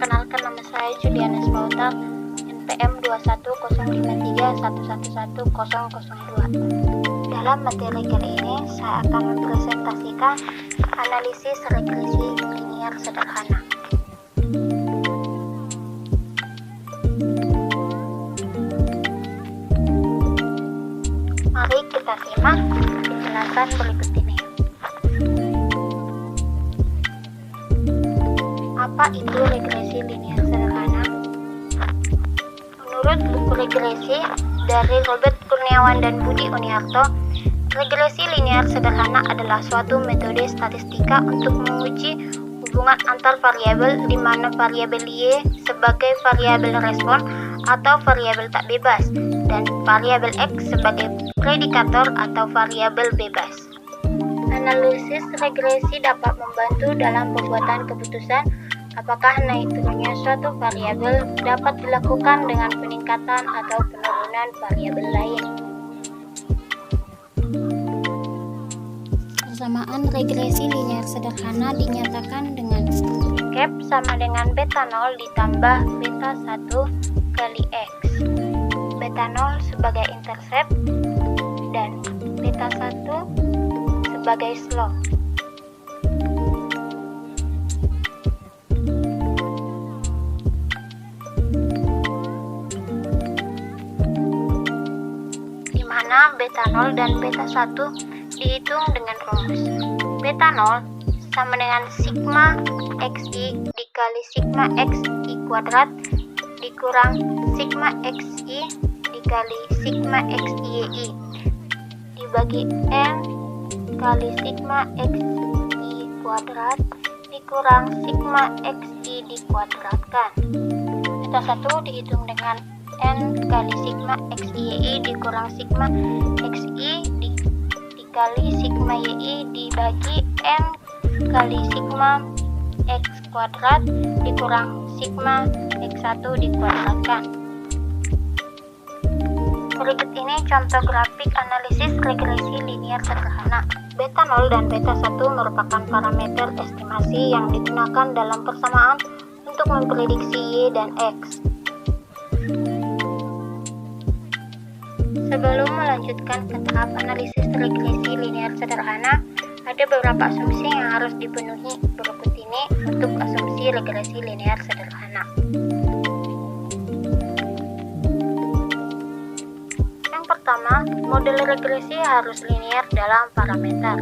Perkenalkan, nama saya Juliana Spauta, NPM 21051111002. Dalam materi kali ini, saya akan mempresentasikan analisis regresi linier sederhana. Mari kita simak penjelasan berikut ini. Apa itu regresi linier sederhana? Menurut buku regresi dari Robert Kurniawan dan Budi Uniarto, regresi linier sederhana adalah suatu metode statistika untuk menguji hubungan antar variabel di mana variabel Y sebagai variabel respon atau variabel tak bebas dan variabel X sebagai predikator atau variabel bebas. Analisis regresi dapat membantu dalam pembuatan keputusan apakah naik turunnya suatu variabel dapat dilakukan dengan peningkatan atau penurunan variabel lain. Persamaan regresi linier sederhana dinyatakan dengan cap sama dengan beta 0 ditambah beta 1 kali X. Beta 0 sebagai intercept dan beta 1 sebagai slope. Di mana beta 0 dan beta 1 dihitung dengan rumus. Beta 0 sama dengan sigma xi dikali sigma xi kuadrat dikurang sigma xi dikali sigma xi dibagi n kali sigma xi kuadrat dikurang sigma xi dikuadratkan. Beta 1 dihitung dengan n kali sigma xi dikurang sigma xi dikali sigma yi dibagi n kali sigma x kuadrat dikurang sigma x1 dikuadratkan. Berikut ini contoh grafik analisis regresi linier sederhana. Beta 0 dan beta 1 merupakan parameter estimasi yang digunakan dalam persamaan untuk memprediksi Y dan X. Sebelum melanjutkan ke tahap analisis regresi linier sederhana, ada beberapa asumsi yang harus dipenuhi berikut ini untuk asumsi regresi linier sederhana. Yang pertama, model regresi harus linier dalam parameter.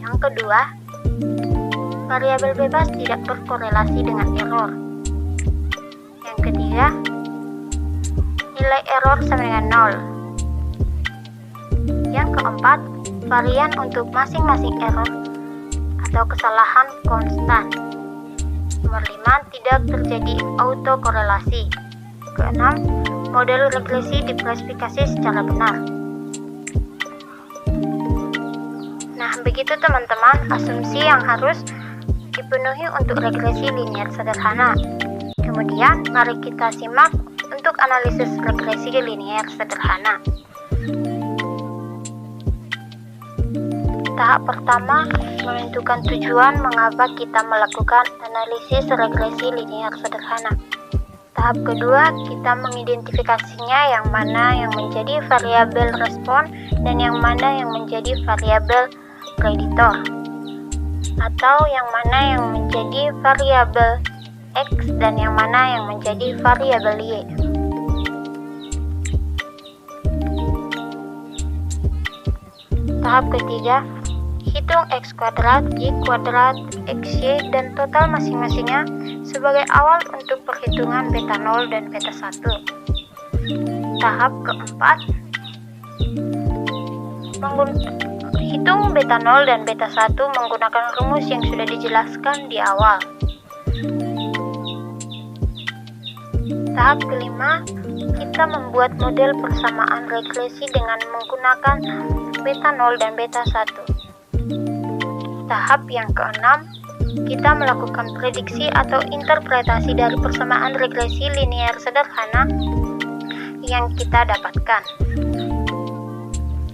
Yang kedua, variabel bebas tidak berkorelasi dengan error. Yang ketiga, nilai error sama dengan 0. Yang keempat, varian untuk masing-masing error atau kesalahan konstan. Nomor 5, tidak terjadi autokorelasi. Keenam, model regresi diklasifikasi secara benar. Nah, begitu teman-teman asumsi yang harus dipenuhi untuk regresi linier sederhana. Kemudian, mari kita simak untuk analisis regresi linier sederhana. Tahap pertama, menentukan tujuan mengapa kita melakukan analisis regresi linier sederhana. Tahap kedua, kita mengidentifikasinya yang mana yang menjadi variabel respon dan yang mana yang menjadi variabel preditor, atau yang mana yang menjadi variabel X dan yang mana yang menjadi variabel Y. Tahap ketiga, hitung X kuadrat, Y kuadrat, XY dan total masing-masingnya sebagai awal untuk perhitungan beta 0 dan beta 1. Tahap keempat, hitung beta 0 dan beta 1 menggunakan rumus yang sudah dijelaskan di awal. Tahap kelima, kita membuat model persamaan regresi dengan menggunakan beta 0 dan beta 1. Tahap yang keenam, kita melakukan prediksi atau interpretasi dari persamaan regresi linier sederhana yang kita dapatkan.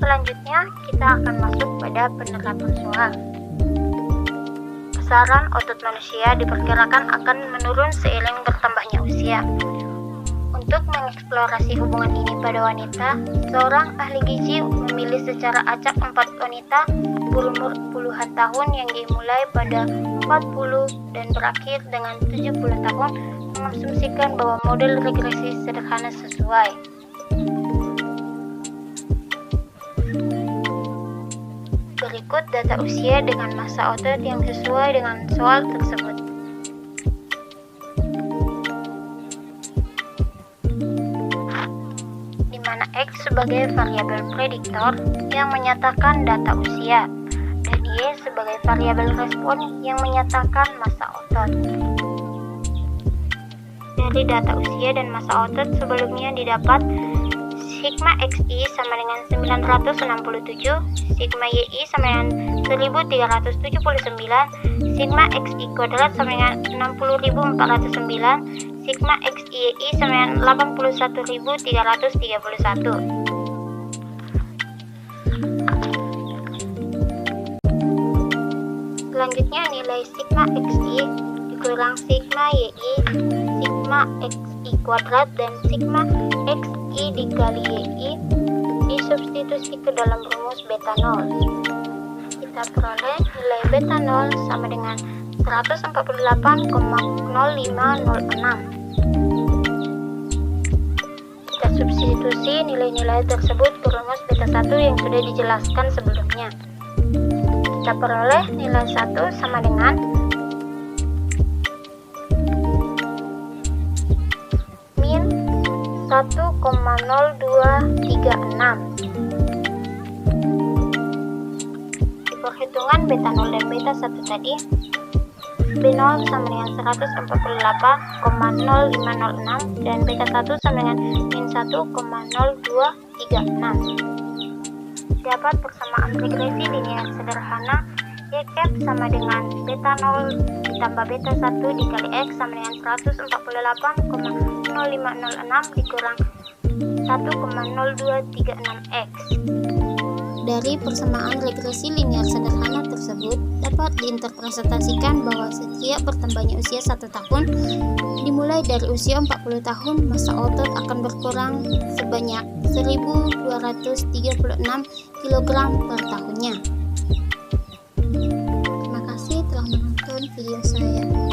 Selanjutnya, kita akan masuk pada penerapan soal. besaran otot manusia diperkirakan akan menurun seiring bertambahnya usia. Untuk mengeksplorasi hubungan ini pada wanita, seorang ahli gizi memilih secara acak 4 wanita berumur puluhan tahun yang dimulai pada 40 dan berakhir dengan 70 tahun, mengasumsikan bahwa model regresi sederhana sesuai. Berikut data usia dengan massa otot yang sesuai dengan soal tersebut. Di mana X sebagai variabel prediktor yang menyatakan data usia dan Y sebagai variabel respon yang menyatakan massa otot. Dari data usia dan massa otot sebelumnya didapat sigma XI sama dengan 967, sigma YI sama dengan 1379, sigma XI kuadrat sama dengan 60.409, sigma XIYI sama dengan 81.331. Selanjutnya nilai sigma XI dikurang sigma YI, sigma XI kuadrat dan sigma XI dikali YI disubstitusi ke dalam rumus beta 0. Kita peroleh nilai beta 0 sama dengan 148,0506. Kita substitusi nilai-nilai tersebut ke rumus beta 1 yang sudah dijelaskan sebelumnya. Kita peroleh nilai 1 sama dengan min 1,0236. Di perhitungan beta 0 dan beta 1 tadi, B0 sama dengan 148,0506 dan beta 1 sama dengan min 1,0236. Dapat persamaan regresi linear sederhana Y cap sama dengan beta 0 ditambah beta 1 dikali X sama dengan 148,0506 dikurang 1,0236X. Dari persamaan regresi linear sederhana tersebut dapat diinterpretasikan bahwa setiap bertambahnya usia 1 tahun dimulai dari usia 40 tahun, massa otot akan berkurang sebanyak 1.236 kg per tahunnya. Terima kasih telah menonton video saya.